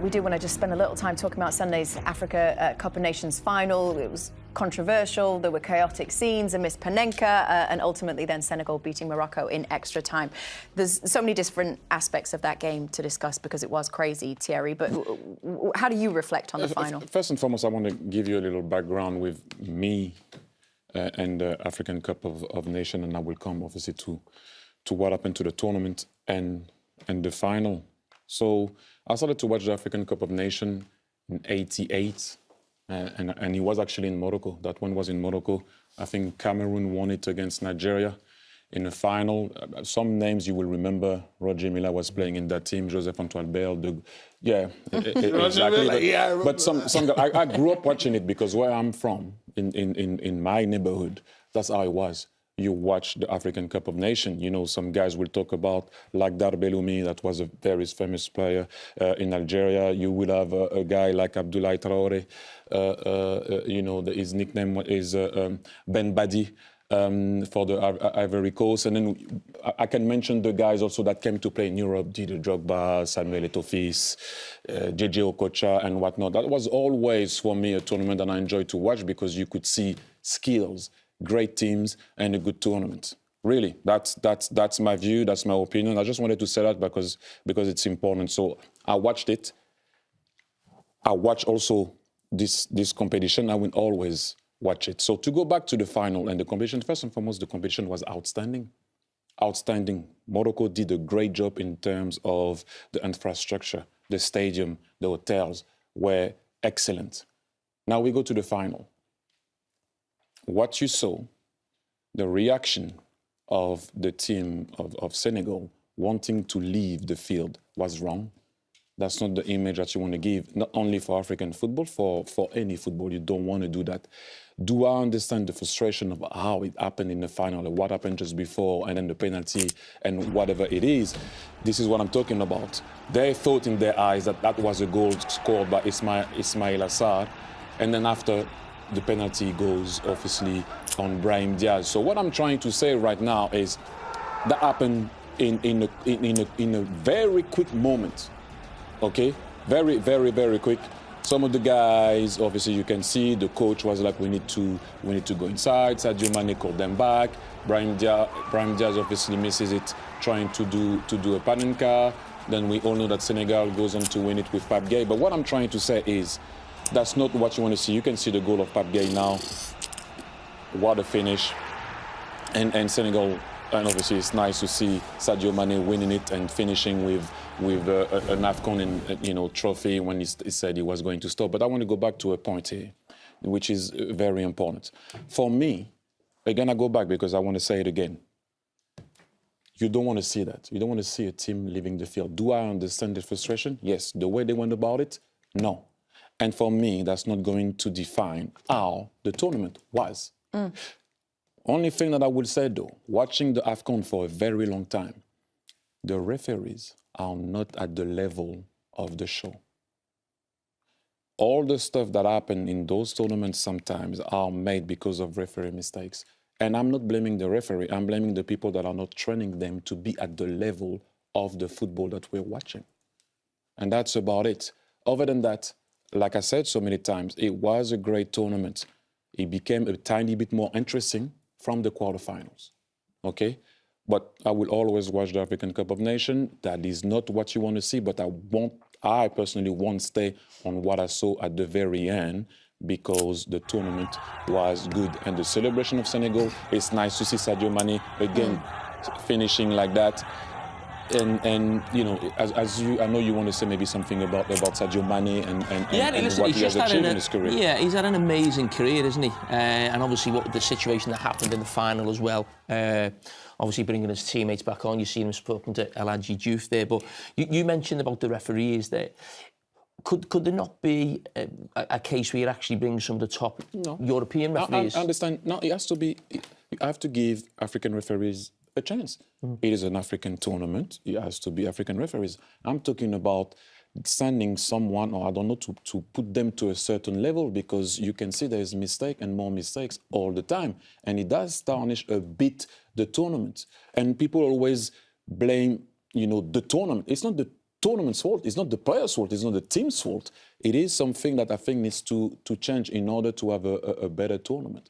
We do want to just spend a little time talking about Sunday's Africa Cup of Nations final. It was controversial. There were chaotic scenes, a missed Panenka, and ultimately then Senegal beating Morocco in extra time. There's so many different aspects of that game to discuss because it was crazy, Thierry. But how do you reflect on the final? First and foremost, I want to give you a little background with me and the African Cup of Nations, and I will come obviously to what happened to the tournament and the final. So I started to watch the African Cup of Nations in '88, and it was actually in Morocco. That one was in Morocco. I think Cameroon won it against Nigeria in the final. Some names you will remember. Roger Milla was playing in that team. Joseph Antoine Bell. Exactly. But some guy, I grew up watching it because where I'm from, in my neighborhood, that's how it was. You watch the African Cup of Nations, you know, some guys will talk about Lakhdar Belloumi, that was a very famous player in Algeria. You will have a guy like Abdoulaye Traoré, you know, his nickname is Ben Badi for the Ivory Coast. And then I can mention the guys also that came to play in Europe, Didier Drogba, Samuel Eto'o, JJ Okocha and whatnot. That was always, for me, a tournament that I enjoyed to watch because you could see skills, great teams, and a good tournament. Really, that's my view, that's my opinion. I just wanted to say that because it's important. So I watched it. I watch also this competition. I will always watch it. So to go back to the final and the competition, first and foremost, the competition was outstanding. Outstanding. Morocco did a great job in terms of the infrastructure, the stadium, the hotels were excellent. Now we go to the final. What you saw, the reaction of the team of Senegal wanting to leave the field was wrong. That's not the image that you want to give, not only for African football, for any football. You don't want to do that. Do I understand the frustration of how it happened in the final, and what happened just before, and then the penalty, and whatever it is? This is what I'm talking about. They thought in their eyes that that was a goal scored by Ismail Assar, and then after, the penalty goes, obviously, on Brahim Diaz. So what I'm trying to say right now is that happened in a very quick moment, okay? Very, very, very quick. Some of the guys, obviously, you can see the coach was like, we need to go inside. Sadio Mane called them back. Brahim Diaz obviously misses it, trying to do a Panenka. Then we all know that Senegal goes on to win it with Pape Gueye. But what I'm trying to say is, that's not what you want to see. You can see the goal of Pape Gueye now. What a finish. And Senegal, and obviously it's nice to see Sadio Mane winning it and finishing with an AFCON trophy when he said he was going to stop. But I want to go back to a point here, which is very important. For me, again, I go back because I want to say it again. You don't want to see that. You don't want to see a team leaving the field. Do I understand the frustration? Yes. The way they went about it? No. And for me, that's not going to define how the tournament was. Only thing that I will say, though, watching the AFCON for a very long time, the referees are not at the level of the show. All the stuff that happened in those tournaments sometimes are made because of referee mistakes. And I'm not blaming the referee, I'm blaming the people that are not training them to be at the level of the football that we're watching. And that's about it. Other than that, like I said so many times, it was a great tournament. It became a tiny bit more interesting from the quarterfinals, okay? But I will always watch the African Cup of Nations. That is not what you want to see, but I personally won't stay on what I saw at the very end because the tournament was good. And the celebration of Senegal, it's nice to see Sadio Mane again finishing like that. And you know, I know you want to say maybe something about Sadio Mane and what he has achieved in his career. Yeah, he's had an amazing career, isn't he? And obviously, what the situation that happened in the final as well. Obviously, bringing his teammates back on. You've seen him spoken to El Hadji Diouf there, but you mentioned about the referees there. Could there not be a case where you actually bring some of the top European referees? I understand. No, it has to be. You have to give African referees a chance. It is an African tournament. It has to be African referees. I'm talking about sending someone, or I don't know, to put them to a certain level, because you can see there's mistake and more mistakes all the time. And it does tarnish a bit the tournament. And people always blame, you know, the tournament. It's not the tournament's fault. It's not the players' fault. It's not the team's fault. It is something that I think needs to change in order to have a better tournament.